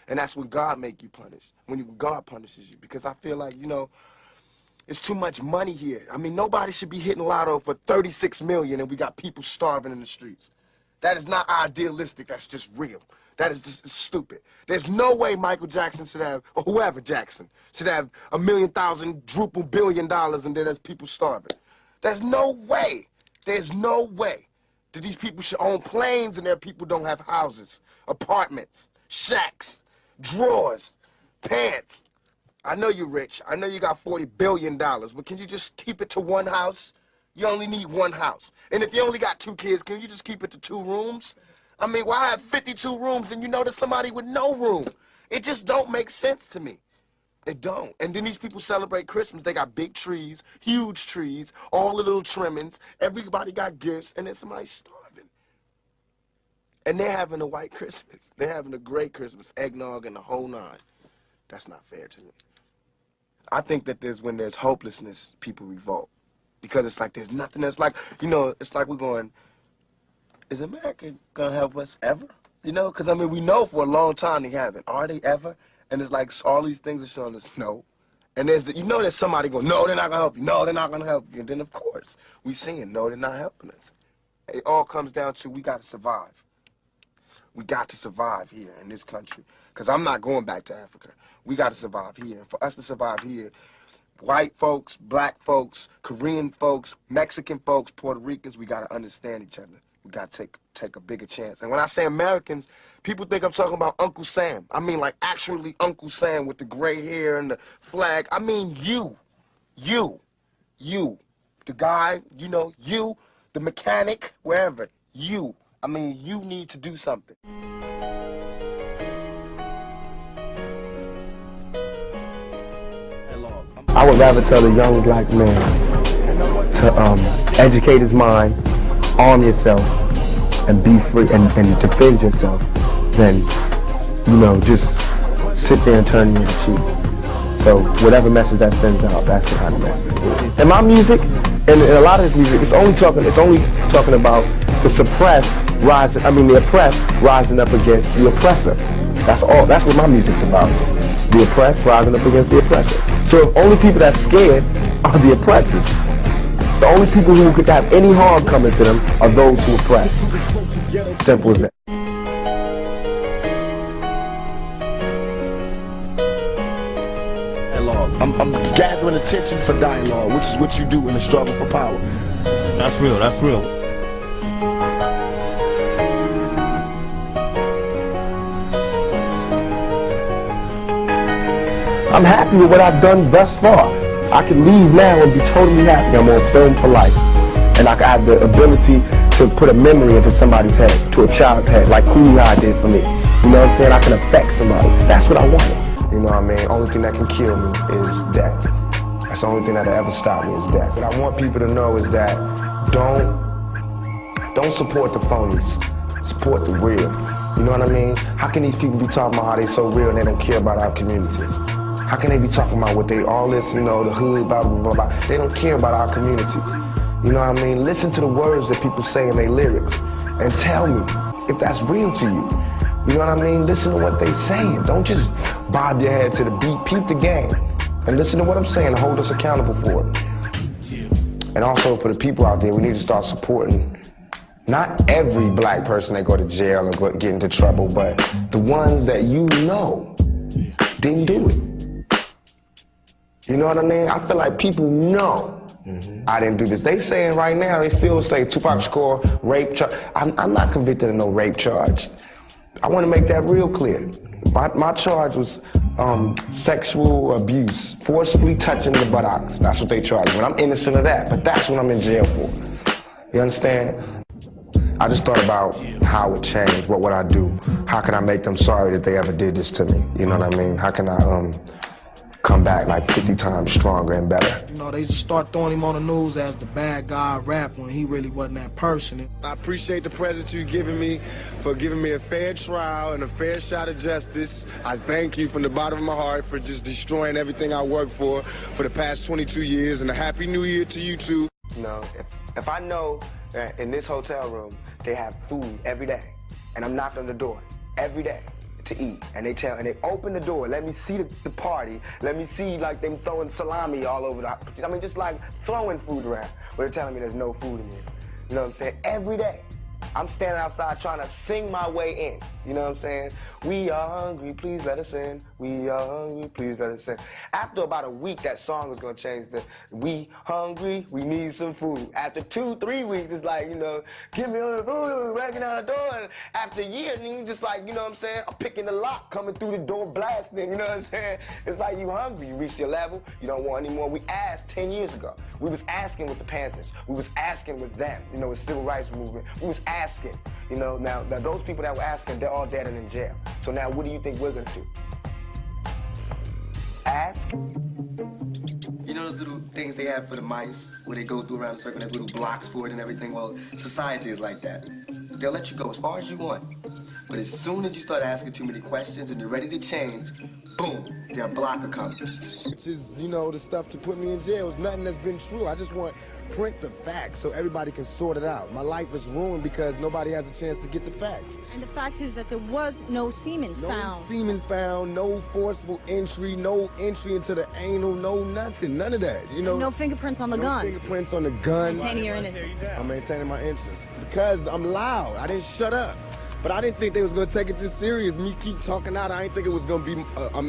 And that's when God make you punish, God punishes you. Because I feel like, you know, it's too much money here. I mean, nobody should be hitting lotto for 36 million and we got people starving in the streets. That is not idealistic, that's just real. That is just stupid. There's no way Michael Jackson should have, or whoever Jackson, should have $1 million, $1 billion and then there's people starving. There's no way. There's no way that these people should own planes and their people don't have houses, apartments, shacks, drawers, pants. I know you're rich. I know you got $40 billion, but can you just keep it to one house? You only need one house. And if you only got 2 kids, can you just keep it to 2 rooms? I mean, why have 52 rooms and you know there's somebody with no room? It just don't make sense to me. It don't. And then these people celebrate Christmas. They got big trees, huge trees, all the little trimmings. Everybody got gifts, and then somebody's starving. And they're having a white Christmas. They're having a great Christmas, eggnog and the whole nine. That's not fair to me. I think that when there's hopelessness, people revolt. Because it's like there's nothing that's like, you know, it's like we're going, is America going to help us ever? You know, because, I mean, we know for a long time they haven't. Are they ever? And it's like all these things are showing us no. And you know there's somebody going, no, they're not going to help you. No, they're not going to help you. And then, of course, we seeing, no, they're not helping us. It all comes down to we got to survive. We got to survive here in this country. Because I'm not going back to Africa. We got to survive here. And for us to survive here, white folks, black folks, Korean folks, Mexican folks, Puerto Ricans, we got to understand each other. We got to take a bigger chance. And when I say Americans, people think I'm talking about Uncle Sam. I mean, like, actually Uncle Sam with the gray hair and the flag. I mean you. The guy, you know, you, the mechanic, wherever. You. I mean, you need to do something. I would rather tell a young black man to educate his mind, arm yourself, and be free and defend yourself than, you know, just sit there and turn the other cheek. So whatever message that sends out, that's the kind of message. And my music, and a lot of this music, it's only talking about the suppressed rising, the oppressed rising up against the oppressor. That's all. That's what my music's about. The oppressed rising up against the oppressor. So if only people that's scared are the oppressors, the only people who could have any harm coming to them are those who oppress. Simple as that. I'm gathering attention for dialogue, which is what you do in the struggle for power. That's real, that's real. I'm happy with what I've done thus far. I can leave now and be totally happy. I'm on film for life. And I have the ability to put a memory into somebody's head, to a child's head, like Cooley did for me. You know what I'm saying? I can affect somebody. That's what I wanted. You know what I mean? Only thing that can kill me is death. That's the only thing that'll ever stop me is death. What I want people to know is that don't support the phonies. Support the real. You know what I mean? How can these people be talking about how they so real and they don't care about our communities? How can they be talking about what they, all this, you know, the hood, blah, blah, blah, blah. They don't care about our communities. You know what I mean? Listen to the words that people say in their lyrics and tell me if that's real to you. You know what I mean? Listen to what they're saying. Don't just bob your head to the beat. Peep the game. And listen to what I'm saying and hold us accountable for it. And also for the people out there, we need to start supporting not every black person that go to jail and get into trouble, but the ones that you know didn't do it. You know what I mean? I feel like people know I didn't do this. They saying right now, they still say Tupac Shakur rape charge. I'm not convicted of no rape charge. I want to make that real clear. My charge was sexual abuse, forcibly touching the buttocks. That's what they charged me. I'm innocent of that, but that's what I'm in jail for. You understand? I just thought about how it would change. What would I do? How can I make them sorry that they ever did this to me? You know what I mean? How can I come back like 50 times stronger and better? You know, they just start throwing him on the news as the bad guy rap when he really wasn't that person. I appreciate the present you've given me for giving me a fair trial and a fair shot at justice. I thank you from the bottom of my heart for just destroying everything I worked for the past 22 years, and a happy new year to you too. You know, if I know that in this hotel room they have food every day, and I'm knocking on the door every day, to eat, and they open the door, let me see the party, let me see like them throwing salami all over I mean, just like throwing food around, but they're telling me there's no food in here. You know what I'm saying? Every day. I'm standing outside trying to sing my way in. You know what I'm saying? We are hungry, please let us in. We are hungry, please let us in. After about a week, that song is gonna change to we hungry, we need some food. After 2-3 weeks, it's like, you know, give me all the food, breaking out the door. And after a year, then you just like, you know what I'm saying? I'm picking the lock, coming through the door, blasting, you know what I'm saying? It's like you hungry, you reached your level, you don't want any more. We asked 10 years ago. We was asking with the Panthers. We was asking with them, you know, with civil rights movement. We was asking, you know, now those people that were asking, they're all dead and in jail. So now what do you think we're gonna do? Ask? You know those little things they have for the mice, where they go through around a circle, there's little blocks for it and everything? Well, society is like that. They'll let you go as far as you want. But as soon as you start asking too many questions and you're ready to change, boom, their blocker comes. Which is, you know, the stuff to put me in jail. It's nothing that's been true. I just want print the facts so everybody can sort it out. My life is ruined because nobody has a chance to get the facts. And the fact is that there was no semen found. No semen found, no forcible entry, no entry into the anal, no nothing, none of that. You know, And no fingerprints on the gun. No fingerprints on the gun. Maintaining your innocence. I'm maintaining my innocence because I'm loud. I didn't shut up. But I didn't think they was gonna take it this serious. Me keep talking out. I didn't think it was gonna be a